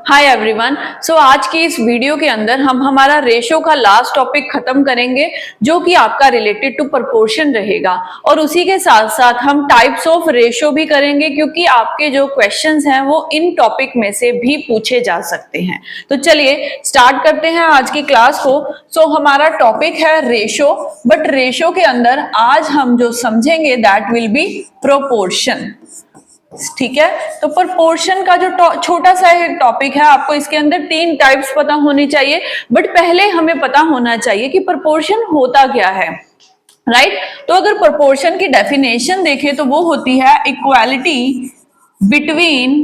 Hi everyone. सो आज की इस वीडियो के अंदर हम हमारा रेशो का लास्ट टॉपिक खत्म करेंगे जो कि आपका रिलेटेड टू प्रोपोर्शन रहेगा, और उसी के साथ साथ हम टाइप्स ऑफ रेशो भी करेंगे क्योंकि आपके जो क्वेश्चंस हैं वो इन टॉपिक में से भी पूछे जा सकते हैं। तो चलिए स्टार्ट करते हैं आज की क्लास को। सो हमारा टॉपिक है रेशो, बट रेशो के अंदर आज हम जो समझेंगे दैट विल बी प्रोपोर्शन। ठीक है, तो प्रोपोर्शन का जो छोटा सा एक टॉपिक है, आपको इसके अंदर 3 टाइप्स पता होनी चाहिए, बट पहले हमें पता होना चाहिए कि प्रोपोर्शन होता क्या है, राइट। तो अगर प्रोपोर्शन की डेफिनेशन देखें तो वो होती है इक्वालिटी बिटवीन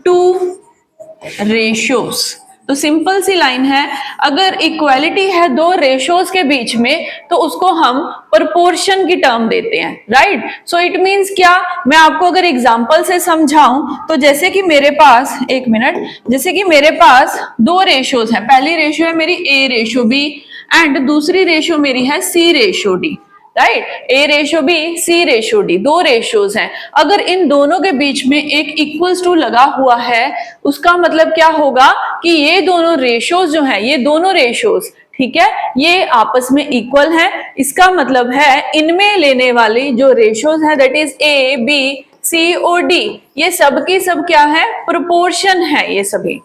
टू रेशियोज। तो सिंपल सी लाइन है, अगर इक्वालिटी है दो रेशियोज के बीच में तो उसको हम प्रोपोर्शन की टर्म देते हैं, राइट। सो इट मींस क्या, मैं आपको अगर एग्जांपल से समझाऊं तो जैसे कि मेरे पास जैसे कि मेरे पास 2 रेशियोज हैं। पहली रेशियो है मेरी A रेशियो B एंड दूसरी रेशियो मेरी है C ratio D, right. A ratio B C ratio D, 2 ratios हैं। अगर इन दोनों के बीच में एक इक्वल्स टू लगा हुआ है, उसका मतलब क्या होगा कि ये दोनों रेशियोज जो हैं, ये दोनों रेशियोज, ठीक है, ये आपस में इक्वल हैं। इसका मतलब है इनमें लेने वाली जो रेशियोज है that is A B C और D, ये सब की सब क्या है, प्रोपोर्शन है। ये सभी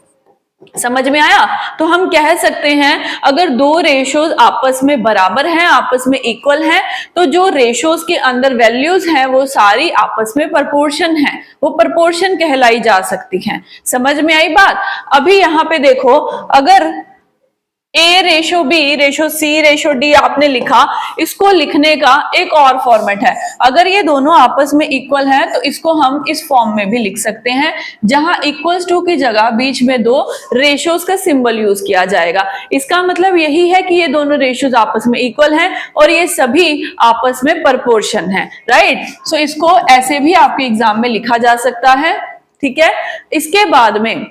समझ में आया। तो हम कह सकते हैं अगर 2 रेशियोज आपस में बराबर हैं, आपस में इक्वल हैं, तो जो रेशियोज के अंदर वैल्यूज हैं वो सारी आपस में प्रोपोर्शन है, वो प्रोपोर्शन कहलाई जा सकती हैं। समझ में आई बात। अभी यहां पे देखो, अगर A ratio B ratio C ratio D आपने लिखा, इसको लिखने का एक और फॉर्मेट है। अगर ये दोनों आपस में इक्वल है तो इसको हम इस फॉर्म में भी लिख सकते हैं, जहां इक्वल्स टू की जगह बीच में 2 रेशियोज का सिंबल यूज किया जाएगा। इसका मतलब यही है कि ये दोनों रेशियोज आपस में इक्वल हैं और ये सभी आपस में प्रोपोर्शन है, राइट। सो इसको ऐसे भी आपके एग्जाम में लिखा जा सकता है, ठीक है। इसके बाद में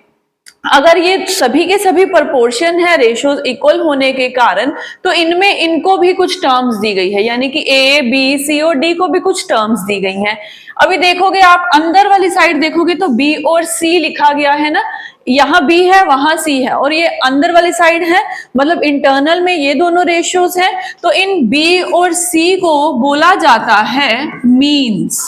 अगर ये सभी के सभी प्रोपोर्शन है रेशियोज इक्वल होने के कारण, तो इनमें इनको भी कुछ टर्म्स दी गई है, यानी कि A B C और D को भी कुछ टर्म्स दी गई हैं। अभी देखोगे आप अंदर वाली साइड देखोगे तो B और C लिखा गया है ना, यहाँ B है वहां C है, और ये अंदर वाली साइड है, मतलब इंटरनल में ये दोनों रेशियोज हैं। तो इन B और C को बोला जाता है मीन्स,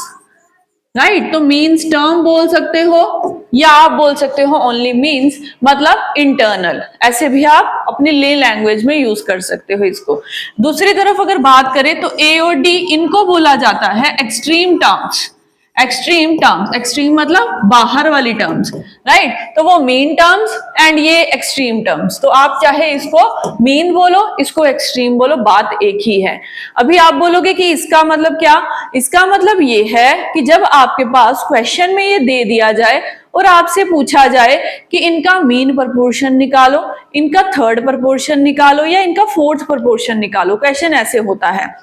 राइट। तो मीन्स टर्म बोल सकते हो या आप बोल सकते हो ओनली मीन्स, मतलब इंटरनल, ऐसे भी आप अपनी ले लैंग्वेज में यूज कर सकते हो इसको। दूसरी तरफ अगर बात करें तो A और D, इनको बोला जाता है एक्सट्रीम टर्म्स। एक्सट्रीम मतलब बाहर वाली टर्म्स, राइट। तो वो मीन टर्म्स एंड ये एक्सट्रीम टर्म्स, तो आप चाहे इसको मीन बोलो, इसको एक्सट्रीम बोलो, बात एक ही है। अभी आप बोलोगे कि इसका मतलब क्या, इसका मतलब ये है कि जब आपके पास क्वेश्चन में ये दे दिया जाए और आपसे पूछा जाए कि इनका मीन प्रोपोर्शन निकालो, इनका थर्ड प्रोपोर्शन निकालो या इनका फोर्थ प्रोपोर्शन निकालो, क्वेश्चन ऐसे होता है।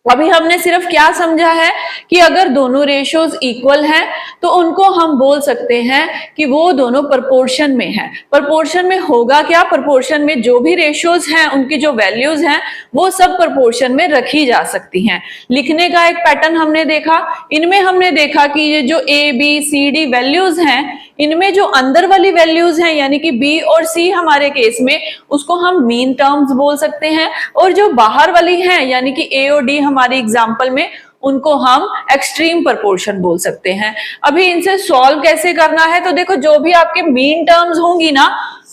अभी हमने सिर्फ क्या समझा है कि अगर दोनों रेशियोज इक्वल हैं तो उनको हम बोल सकते हैं कि वो दोनों प्रोपोर्शन में हैं। प्रोपोर्शन में होगा क्या, प्रोपोर्शन में जो भी रेशियोज हैं उनकी जो वैल्यूज हैं वो सब प्रोपोर्शन में रखी जा सकती हैं। लिखने का एक पैटर्न हमने देखा, इनमें हमने देखा कि ये जो A B C D values हैं, इनमें जो अंदर वाली वैल्यूज हैं यानी कि B और C हमारे केस में, उसको हम मीन टर्म्स बोल सकते हैं, और जो बाहर वाली हैं यानी कि A और D हमारे एग्जाम्पल में, उनको हम एक्सट्रीम प्रोपोर्शन बोल सकते हैं। अभी इनसे सॉल्व कैसे करना है, तो देखो जो भी आपके मीन टर्म्स होंगी ना,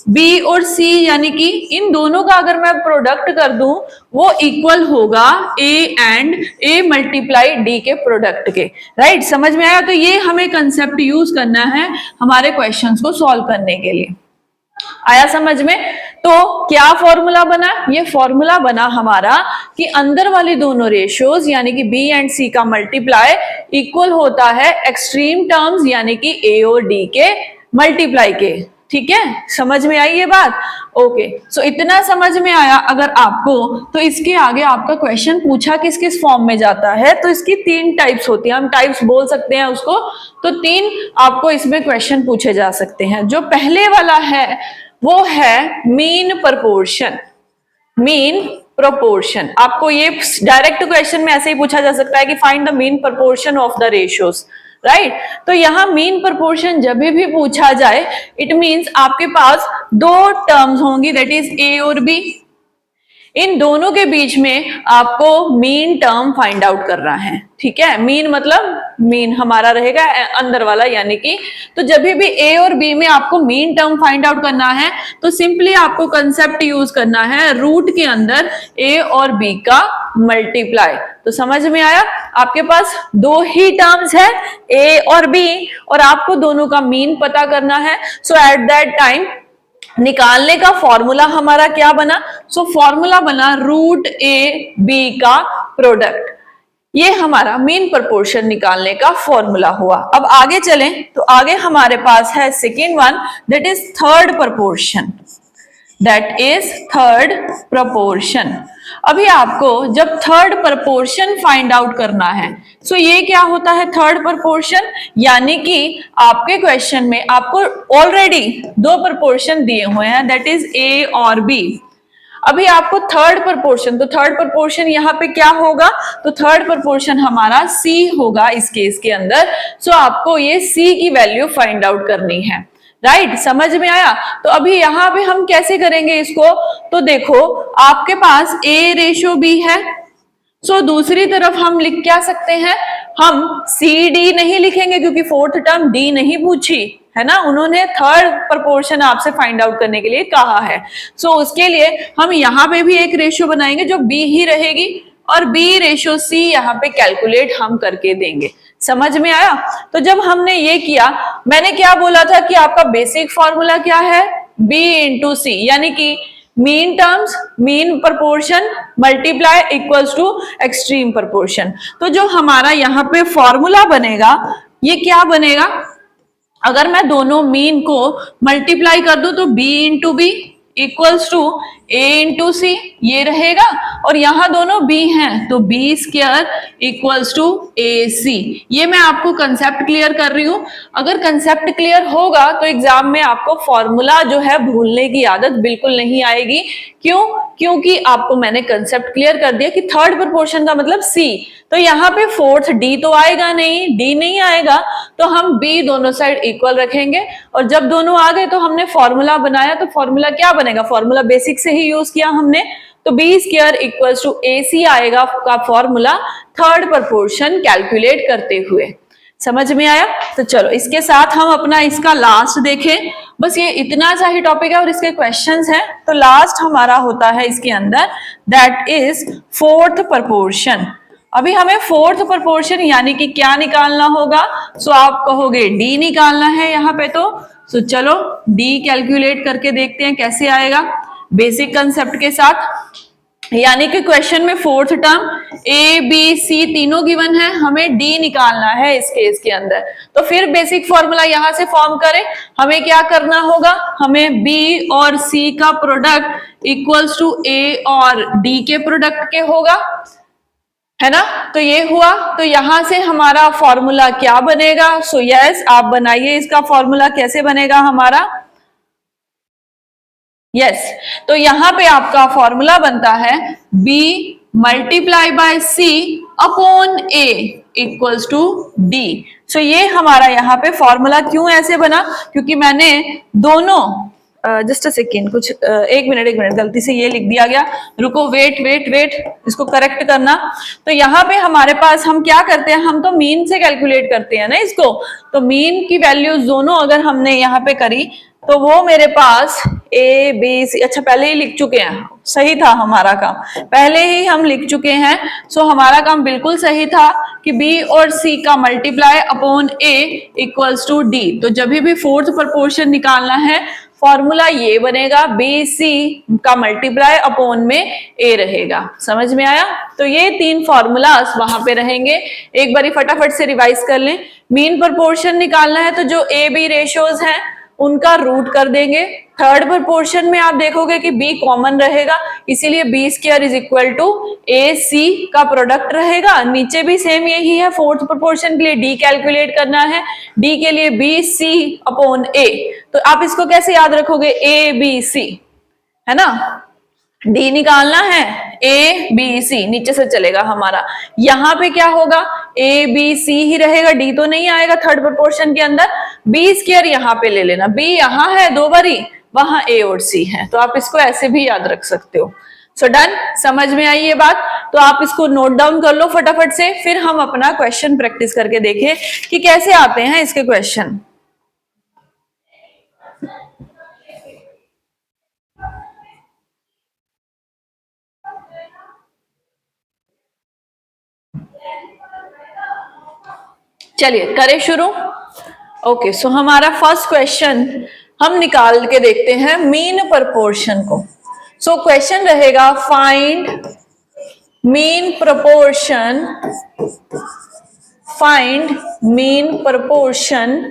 B और C यानी कि इन दोनों का अगर मैं प्रोडक्ट कर दूं वो इक्वल होगा A and A multiply D के प्रोडक्ट के, राइट। समझ में आया। तो ये हमें कंसेप्ट यूज करना है हमारे क्वेश्चंस को सॉल्व करने के लिए, आया समझ में। तो क्या फॉर्मूला बना, ये फॉर्मूला बना हमारा कि अंदर वाली दोनों रेशियोज यानी कि B एंड C का मल्टीप्लाई इक्वल होता है एक्सट्रीम टर्म्स यानी कि A और D के मल्टीप्लाई के, ठीक है। समझ में आई ये बात, ओके। सो इतना समझ में आया अगर आपको, तो इसके आगे आपका क्वेश्चन पूछा किस किस फॉर्म में जाता है, तो इसकी 3 टाइप्स होती है, हम टाइप्स बोल सकते हैं उसको। तो 3 आपको इसमें क्वेश्चन पूछे जा सकते हैं। जो पहले वाला है वो है मीन प्रोपोर्शन। आपको ये डायरेक्ट क्वेश्चन में ऐसे ही पूछा जा सकता है कि find the mean proportion of the ratios, right. तो यहाँ मीन प्रोपोर्शन जब भी पूछा जाए, इट मींस आपके पास दो टर्म्स होंगी, दैट इज ए और बी। इन दोनों के बीच में आपको मीन टर्म फाइंड आउट करना है, ठीक है। मीन मतलब मीन हमारा रहेगा अंदर वाला, यानी कि तो जब भी ए और बी में आपको मीन टर्म फाइंड आउट करना है तो सिंपली आपको कंसेप्ट यूज करना है रूट के अंदर ए और बी का मल्टीप्लाई। तो समझ में आया, आपके पास दो ही टर्म्स है ए और बी और आपको दोनों का मीन पता करना है। सो एट दैट टाइम निकालने का फॉर्मूला हमारा क्या बना, सो फॉर्मूला बना रूट ए बी का प्रोडक्ट। ये हमारा मीन प्रोपोर्शन निकालने का फॉर्मूला हुआ। अब आगे चलें तो आगे हमारे पास है second one, that is third proportion, that is third proportion. अभी आपको जब थर्ड प्रोपोर्शन फाइंड आउट करना है, सो ये क्या होता है थर्ड प्रोपोर्शन, यानी कि आपके क्वेश्चन में आपको ऑलरेडी दो प्रोपोर्शन दिए हुए हैं, दैट इज ए और बी। अभी आपको थर्ड प्रोपोर्शन, तो थर्ड प्रोपोर्शन यहाँ पे क्या होगा, तो थर्ड प्रोपोर्शन हमारा सी होगा इस केस के अंदर। सो आपको ये सी की वैल्यू फाइंड आउट करनी है, राइट। समझ में आया। तो अभी यहाँ पे हम कैसे करेंगे इसको, तो देखो आपके पास ए रेशो बी है, सो दूसरी तरफ हम लिख क्या सकते हैं, हम सी डी नहीं लिखेंगे क्योंकि फोर्थ टर्म डी नहीं पूछी है ना, उन्होंने थर्ड प्रोपोर्शन आपसे फाइंड आउट करने के लिए कहा है। सो उसके लिए हम यहाँ पे भी एक रेशियो बनाएंगे जो बी ही रहेगी और बी रेशो सी यहाँ पे कैलकुलेट हम करके देंगे। समझ में आया। तो जब हमने ये किया, मैंने क्या बोला था कि आपका बेसिक फॉर्मूला क्या है, B इंटू सी, यानी कि mean terms mean proportion multiply equals to extreme proportion. तो जो हमारा यहाँ पे फॉर्मूला बनेगा ये क्या बनेगा, अगर मैं दोनों मीन को मल्टीप्लाई कर दूं तो B into B equals to A into C ये रहेगा, और यहां दोनों b हैं तो B square equals to A C. ये मैं आपको कंसेप्ट क्लियर कर रही हूं। अगर कंसेप्ट क्लियर होगा तो एग्जाम में आपको फॉर्मूला जो है भूलने की आदत बिल्कुल नहीं आएगी। क्यों, क्योंकि आपको मैंने कंसेप्ट क्लियर कर दिया कि थर्ड प्रोपोर्शन का मतलब सी, तो यहाँ पे फोर्थ डी तो आएगा नहीं, डी नहीं आएगा, तो हम बी दोनों साइड इक्वल रखेंगे। और जब दोनों आ गए तो हमने फॉर्मूला बनाया, तो फॉर्मूला क्या बनेगा, फॉर्मूला बेसिक से ही यूज किया हमने, तो B square equals to A सी आएगा का फॉर्मूला थर्ड प्रोपोर्शन कैलकुलेट करते हुए। समझ में आया। तो चलो इसके साथ हम अपना इसका लास्ट देखें, बस ये इतना सा ही टॉपिक है और इसके क्वेश्चंस हैं। तो लास्ट हमारा होता है इसके अंदर, दैट इज फोर्थ प्रोपोर्शन। अभी हमें फोर्थ प्रोपोर्शन यानी कि क्या निकालना होगा, सो आप कहोगे डी निकालना है यहाँ पे, तो चलो डी कैलकुलेट करके देखते हैं कैसे आएगा बेसिक कंसेप्ट के साथ। यानी कि क्वेश्चन में fourth term A B C तीनों गिवन है, हमें डी निकालना है इस केस के अंदर। तो फिर बेसिक फॉर्मूला यहां से फॉर्म करें, हमें क्या करना होगा, हमें बी और सी का प्रोडक्ट इक्वल्स टू ए और डी के प्रोडक्ट के होगा, है ना। तो ये हुआ, तो यहां से हमारा फॉर्मूला क्या बनेगा, सो यस आप बनाइए इसका फॉर्मूला कैसे बनेगा हमारा। यस तो यहां पे आपका फॉर्मूला बनता है B multiply by C upon A equals to D। So ये हमारा यहाँ पे फॉर्मूला क्यों ऐसे बना, क्योंकि मैंने दोनों जस्ट अ सेकेंड, कुछ एक मिनट गलती से ये लिख दिया गया, रुको वेट इसको करेक्ट करना। तो यहाँ पे हमारे पास हम क्या करते हैं, हम तो मीन से कैलकुलेट करते हैं ना इसको, तो मीन की वैल्यूज दोनों अगर हमने यहाँ पे करी तो वो मेरे पास ए बी सी, अच्छा पहले ही लिख चुके हैं, सही था हमारा काम, पहले ही हम लिख चुके हैं। सो हमारा काम बिल्कुल सही था कि बी और सी का multiply upon A equals to D. तो जब भी फोर्थ प्रोपोर्शन निकालना है फॉर्मूला ये बनेगा, बी सी का मल्टीप्लाई अपॉन में ए रहेगा। समझ में आया। तो ये तीन फॉर्मूलास वहां पे रहेंगे, एक बारी फटाफट से रिवाइज कर लें। मीन प्रोपोर्शन निकालना है तो जो ए बी रेशियोज हैं उनका रूट कर देंगे। थर्ड प्रोपोर्शन में आप देखोगे कि b कॉमन रहेगा, इसीलिए b square is equal to A C का प्रोडक्ट रहेगा। नीचे भी सेम यही है, फोर्थ प्रोपोर्शन के लिए d कैलकुलेट करना है, d के लिए b c अपॉन a। तो आप इसको कैसे याद रखोगे, a b c, है ना। डी निकालना है, ए बी सी नीचे से चलेगा हमारा, यहाँ पे क्या होगा, ए बी सी ही रहेगा, डी तो नहीं आएगा थर्ड प्रोपोर्शन के अंदर। बी स्क्वायर यहाँ पे ले लेना, बी यहाँ है दो बारी, वहां ए और सी है, तो आप इसको ऐसे भी याद रख सकते हो। सो डन, समझ में आई ये बात? तो आप इसको नोट डाउन कर लो फटाफट से, फिर हम अपना क्वेश्चन प्रैक्टिस करके देखें कि कैसे आते हैं इसके क्वेश्चन। चलिए करें शुरू। ओके, सो हमारा फर्स्ट क्वेश्चन हम निकाल के देखते हैं मीन प्रपोर्शन को। सो क्वेश्चन रहेगा find mean proportion, find mean proportion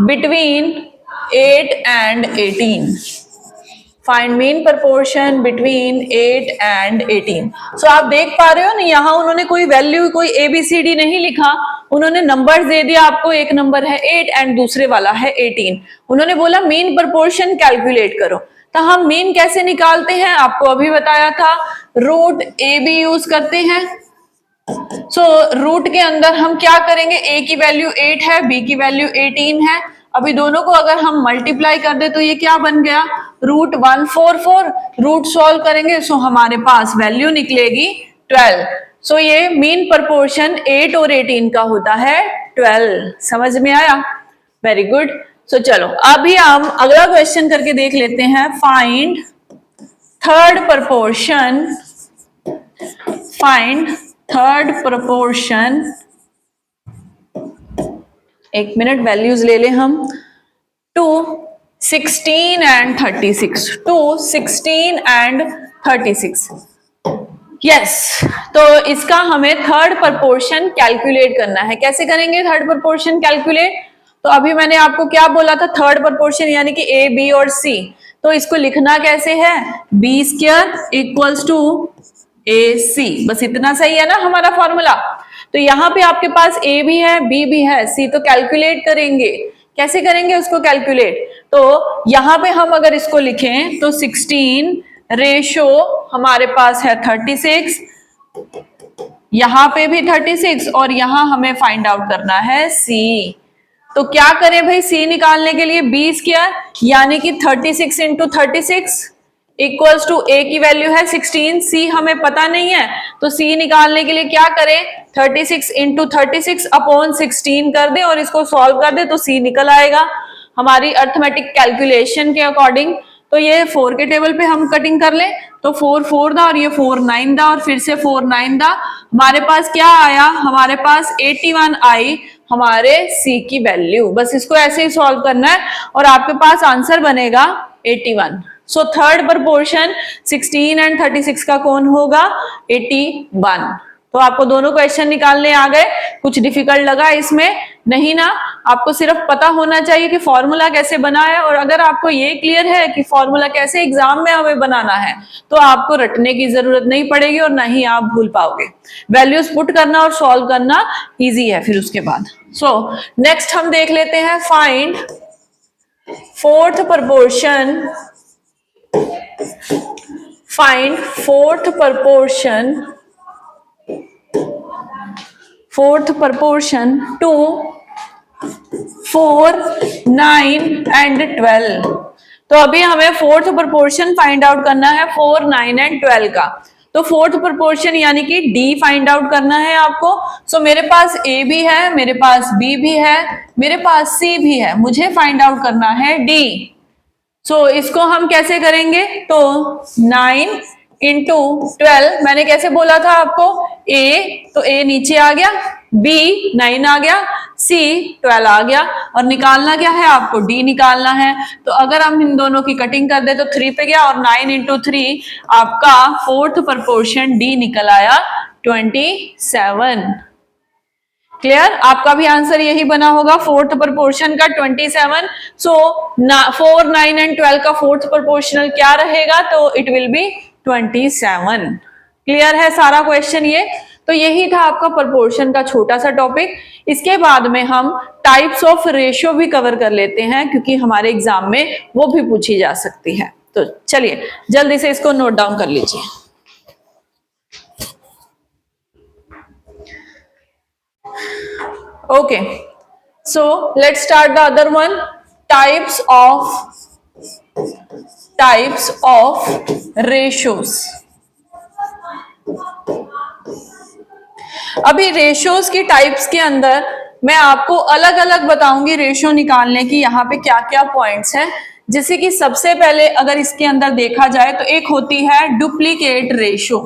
between 8 and 18। Find mean proportion between 8 and 18। सो आप देख पा रहे हो ना, यहाँ उन्होंने कोई वैल्यू, कोई ABCD नहीं लिखा, उन्होंने नंबर्स दे दिया आपको, एक नंबर है 8 एंड दूसरे वाला है 18। उन्होंने बोला मीन प्रपोर्शन कैलकुलेट करो। तो हम मीन कैसे निकालते हैं, आपको अभी बताया था, रूट AB यूज करते हैं। सो रूट के अंदर हम क्या करेंगे, A की वैल्यू 8 है, B की वैल्यू 18 है, अभी दोनों को अगर हम मल्टीप्लाई कर दे तो ये क्या बन गया, रूट 144। रूट सॉल्व करेंगे सो हमारे पास वैल्यू निकलेगी 12। सो ये मीन प्रपोर्शन 8 और 18 का होता है 12। समझ में आया? Very good. सो चलो अभी हम अगला क्वेश्चन करके देख लेते हैं, find third proportion, find third proportion. एक मिनट, वैल्यूज ले ले हम, 2, 16 and 36, 2, 16 and 36। यस, तो इसका हमें थर्ड प्रपोर्शन कैलकुलेट करना है। कैसे करेंगे थर्ड प्रपोर्शन कैलकुलेट? तो अभी मैंने आपको क्या बोला था, थर्ड प्रपोर्शन यानी कि ए बी और सी, तो इसको लिखना कैसे है, B square equals to A सी, बस इतना सही है ना हमारा फॉर्मूला। तो यहाँ पे आपके पास ए भी है, बी भी है, सी तो कैलकुलेट करेंगे। कैसे करेंगे उसको कैलकुलेट? तो यहाँ पे हम अगर इसको लिखें तो 16 रेशो हमारे पास है 36, यहाँ पे भी 36 और यहाँ हमें फाइंड आउट करना है सी। तो क्या करें भाई, सी निकालने के लिए बी स्क्वायर यानी कि 36 इंटू 36 इक्वल्स टू ए की वैल्यू है 16, सी हमें पता नहीं है, तो सी निकालने के लिए क्या करें, 36 इंटू 36 अपॉन 16 कर दे और इसको सॉल्व कर दे तो सी निकल आएगा हमारी अर्थमेटिक कैलकुलेशन के अकॉर्डिंग। तो ये 4 के टेबल पे हम कटिंग कर ले, तो 4 4 दा और ये 4 9 दा और फिर से 4 9 दा, हमारे पास क्या आया, हमारे पास 81 आई हमारे सी की वैल्यू। बस इसको ऐसे ही सॉल्व करना है और आपके पास आंसर बनेगा 81। सो थर्ड प्रपोर्शन 16 एंड 36 का कौन होगा, 81। तो आपको दोनों क्वेश्चन निकालने आ गए, कुछ डिफिकल्ट लगा इसमें नहीं ना? आपको सिर्फ पता होना चाहिए कि फॉर्मूला कैसे बना है, और अगर आपको ये क्लियर है कि फॉर्मूला कैसे एग्जाम में हमें बनाना है तो आपको रटने की जरूरत नहीं पड़ेगी और ना ही आप भूल पाओगे। वैल्यूज पुट करना और सॉल्व करना इजी है फिर उसके बाद। सो नेक्स्ट हम देख लेते हैं, find fourth proportion, find fourth proportion, fourth proportion to 4, 9 and 12। तो अभी हमें फोर्थ प्रपोर्शन फाइंड आउट करना है 4, 9 एंड 12 का। तो फोर्थ प्रपोर्शन यानी कि डी फाइंड आउट करना है आपको। सो मेरे पास ए भी है, मेरे पास बी भी है, मेरे पास सी भी है, मुझे फाइंड आउट करना है डी। सो इसको हम कैसे करेंगे, तो 9 इंटू 12, मैंने कैसे बोला था आपको, ए तो ए नीचे आ गया, बी 9 आ गया, सी 12 आ गया, और निकालना क्या है आपको, डी निकालना है। तो अगर हम इन दोनों की कटिंग कर दे तो 3 पे गया और 9 इंटू 3 आपका फोर्थ प्रपोर्शन डी निकल आया 27। क्लियर? आपका भी आंसर यही बना होगा, फोर्थ प्रपोर्शन का 27। सो 4, 9 एंड 12 का फोर्थ प्रपोर्शनल क्या रहेगा, तो इट विल बी 27। क्लियर है सारा क्वेश्चन ये? तो यही था आपका प्रपोर्शन का छोटा सा टॉपिक। इसके बाद में हम टाइप्स ऑफ रेशियो भी कवर कर लेते हैं, क्योंकि हमारे एग्जाम में वो भी पूछी जा सकती है। तो चलिए जल्दी से इसको नोट डाउन कर लीजिए। Okay, so let's start the other one, types of ratios. अभी रेशियोज की टाइप्स के अंदर मैं आपको अलग अलग बताऊंगी रेशियो निकालने की, यहाँ पे क्या क्या पॉइंट्स हैं। जैसे कि सबसे पहले अगर इसके अंदर देखा जाए तो एक होती है डुप्लीकेट रेशियो।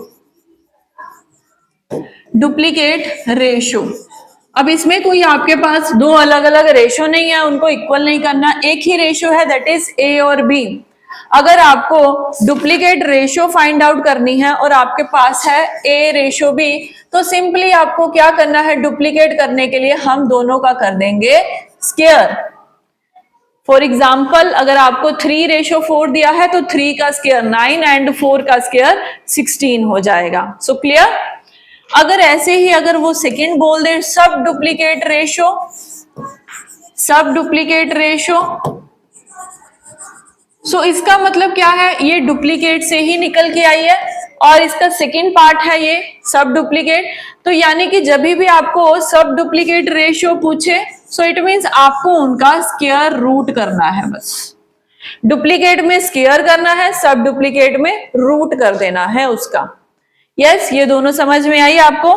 डुप्लीकेट रेशियो, अब इसमें कोई आपके पास दो अलग अलग रेशियो नहीं है, उनको इक्वल नहीं करना, एक ही रेशियो है, दैट इज ए और बी। अगर आपको डुप्लीकेट रेशियो फाइंड आउट करनी है और आपके पास है ए रेशियो बी, तो सिंपली आपको क्या करना है, डुप्लीकेट करने के लिए हम दोनों का कर देंगे स्क्वायर। फॉर एग्जाम्पल अगर आपको 3:4 दिया है तो 3 का स्क्वायर 9 एंड 4 का स्क्वायर 16 हो जाएगा। So clear. अगर ऐसे ही अगर वो सेकंड बोल दे सब डुप्लीकेट रेशियो, सो इसका मतलब क्या है, ये डुप्लीकेट से ही निकल के आई है और इसका सेकंड पार्ट है ये सब डुप्लीकेट। तो यानी कि जब भी आपको सब डुप्लीकेट रेशियो पूछे, सो इट मींस आपको उनका स्क्वायर रूट करना है। बस डुप्लीकेट में स्क्वायर करना है, सब डुप्लीकेट में रूट कर देना है उसका। यस, ये दोनों समझ में आई आपको।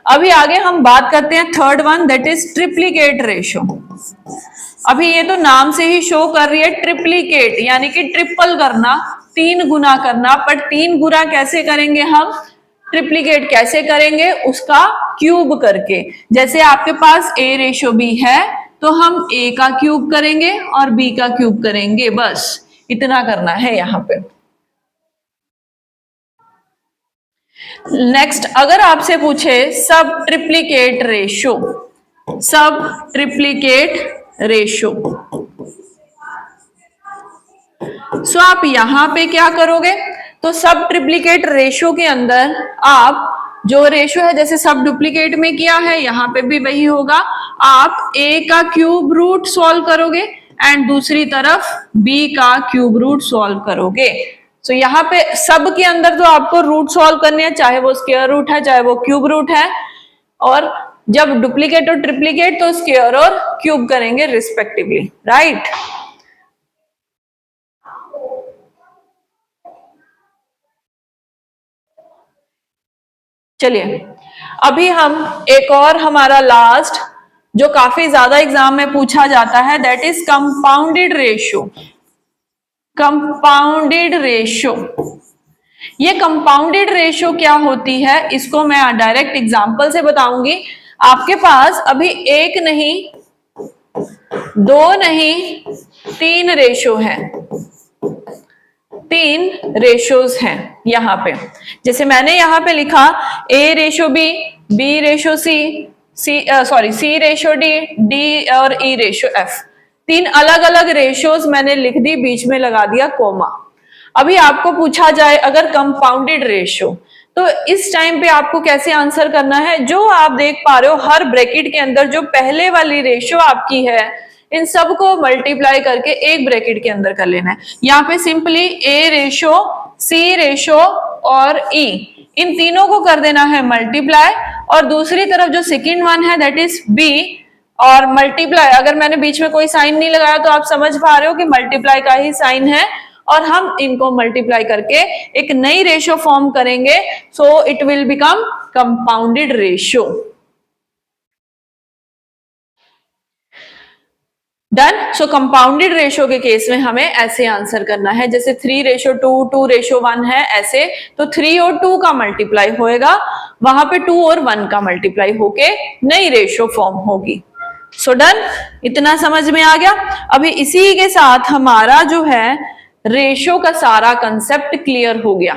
अभी आगे हम बात करते हैं third one, that is triplicate ratio. अभी ये तो नाम से ही शो कर रही है ट्रिप्लीकेट, यानी कि ट्रिपल करना, 3 गुना करना, बट 3 गुना कैसे करेंगे हम, ट्रिप्लीकेट कैसे करेंगे, उसका क्यूब करके। जैसे आपके पास ए रेशियो बी है तो हम ए का क्यूब करेंगे और बी का क्यूब करेंगे, बस इतना करना है यहाँ पे। नेक्स्ट अगर आपसे पूछे सब ट्रिप्लीकेट रेशियो, सो आप यहां पे क्या करोगे, तो सब ट्रिप्लीकेट रेशियो के अंदर आप जो रेशियो है जैसे सब डुप्लीकेट में किया है यहां पे भी वही होगा, आप ए का क्यूब रूट सॉल्व करोगे एंड दूसरी तरफ बी का क्यूब रूट सॉल्व करोगे। तो यहाँ पे सब के अंदर तो आपको रूट सॉल्व करने हैं, चाहे वो स्क्वायर रूट है चाहे वो क्यूब रूट है, और जब डुप्लीकेट और ट्रिप्लीकेट तो स्क्वायर और क्यूब करेंगे रिस्पेक्टिवली, राइट। चलिए अभी हम एक और हमारा लास्ट जो काफी ज्यादा एग्जाम में पूछा जाता है, दैट इज कंपाउंडेड रेशियो। ये कंपाउंडेड रेशियो क्या होती है, इसको मैं डायरेक्ट एग्जांपल से बताऊंगी। आपके पास अभी एक नहीं, दो नहीं, 3 रेशियो है, 3 रेशियोज हैं यहाँ पे। जैसे मैंने यहाँ पे लिखा A ratio B ratio C ratio D और ई रेशियो एफ। 3 अलग अलग रेशियोज मैंने लिख दी, बीच में लगा दिया कोमा। अभी आपको पूछा जाए अगर कंपाउंडेड रेशियो, तो इस टाइम पे आपको कैसे आंसर करना है, जो आप देख पा रहे हो हर ब्रैकेट के अंदर जो पहले वाली रेशियो आपकी है इन सबको मल्टीप्लाई करके एक ब्रैकेट के अंदर कर लेना है। यहाँ पे simply A ratio, C ratio और ई, इन तीनों को कर देना है मल्टीप्लाई, और दूसरी तरफ जो सेकंड वन है दैट इज बी और मल्टीप्लाई। अगर मैंने बीच में कोई साइन नहीं लगाया तो आप समझ पा रहे हो कि मल्टीप्लाई का ही साइन है, और हम इनको मल्टीप्लाई करके एक नई रेशियो फॉर्म करेंगे, so it will become compounded ratio. Done. So compounded ratio के केस में हमें ऐसे आंसर करना है, जैसे 3:2, 2:1 है ऐसे, तो 3 और 2 का मल्टीप्लाई होएगा, वहां पे 2 और 1 का मल्टीप्लाई होके नई रेशियो फॉर्म होगी। सो डन, इतना समझ में आ गया। अभी इसी के साथ हमारा जो है रेशियो का सारा कंसेप्ट क्लियर हो गया।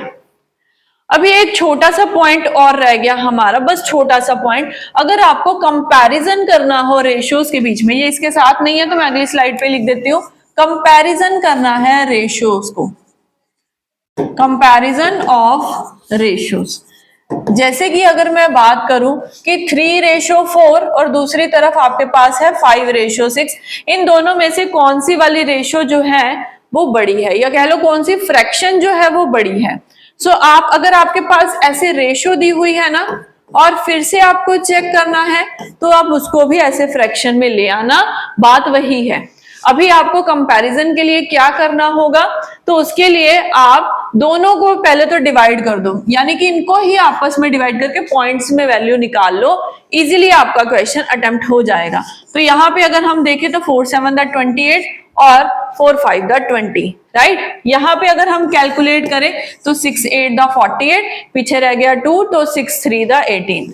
अभी एक छोटा सा पॉइंट और रह गया हमारा, बस छोटा सा पॉइंट। अगर आपको कंपैरिजन करना हो रेशियोज के बीच में, ये इसके साथ नहीं है तो मैं अगली स्लाइड पे लिख देती हूँ, कंपैरिजन करना है रेशियोज को, कंपैरिजन ऑफ रेशियोज। जैसे कि अगर मैं बात करूं कि 3:4 और दूसरी तरफ आपके पास है 5:6, इन दोनों में से कौन सी वाली रेशियो जो है वो बड़ी है, या कह लो कौन सी फ्रैक्शन जो है वो बड़ी है। सो आप अगर आपके पास ऐसे रेशो दी हुई है ना और फिर से आपको चेक करना है तो आप उसको भी ऐसे फ्रैक्शन में ले आना, बात वही है। अभी आपको कंपैरिजन के लिए क्या करना होगा, तो उसके लिए आप दोनों को पहले तो डिवाइड कर दो, यानी कि इनको ही आपस में डिवाइड करके पॉइंट्स में वैल्यू निकाल लो, इजीली आपका क्वेश्चन अटेम्प्ट हो जाएगा। तो यहाँ पे अगर हम देखें तो 4 7 द 28 और 4 5 द 20, राइट। यहाँ पे अगर हम कैलकुलेट करें तो 6 8 द 48, पीछे रह गया 2, तो 6 3 द 18।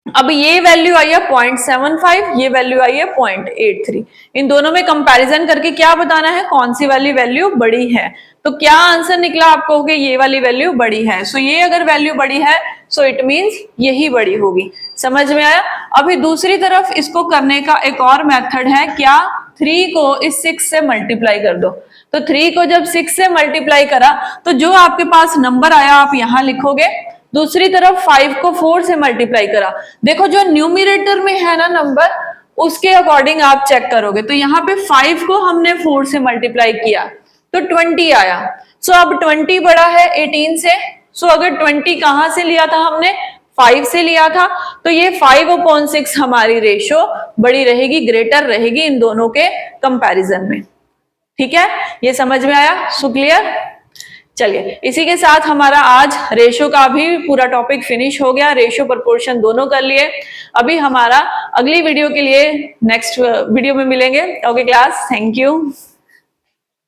अब ये वैल्यू आई है 0.75, ये वैल्यू आई है 0.83। इन दोनों में कंपैरिजन करके क्या बताना है, कौन सी वाली वैल्यू बड़ी है। तो क्या आंसर निकला आप कहोगे ये वाली वैल्यू बड़ी है। सो ये अगर वैल्यू बड़ी है सो इट मींस यही बड़ी होगी। समझ में आया। अभी दूसरी तरफ इसको करने का एक और मेथड है, क्या, 3 को इस 6 से मल्टीप्लाई कर दो। तो 3 को जब 6 से मल्टीप्लाई करा तो जो आपके पास नंबर आया आप यहां लिखोगे, दूसरी तरफ 5 को 4 से मल्टीप्लाई करा, देखो जो न्यूमरेटर में है ना नंबर उसके अकॉर्डिंग आप चेक करोगे। तो यहाँ पे 5 को हमने 4 से मल्टीप्लाई किया तो 20 आया। सो अब 20 बड़ा है 18 से। सो अगर 20 कहां से लिया था हमने, 5 से लिया था, तो ये 5/6 हमारी रेशो बड़ी रहेगी, ग्रेटर रहेगी इन दोनों के कंपैरिजन में। ठीक है, ये समझ में आया। So clear. चलिए इसी के साथ हमारा आज रेशो का भी पूरा टॉपिक फिनिश हो गया, रेशो प्रोपोर्शन दोनों कर लिए। अभी हमारा अगली वीडियो के लिए नेक्स्ट वीडियो में मिलेंगे। Okay class, thank you.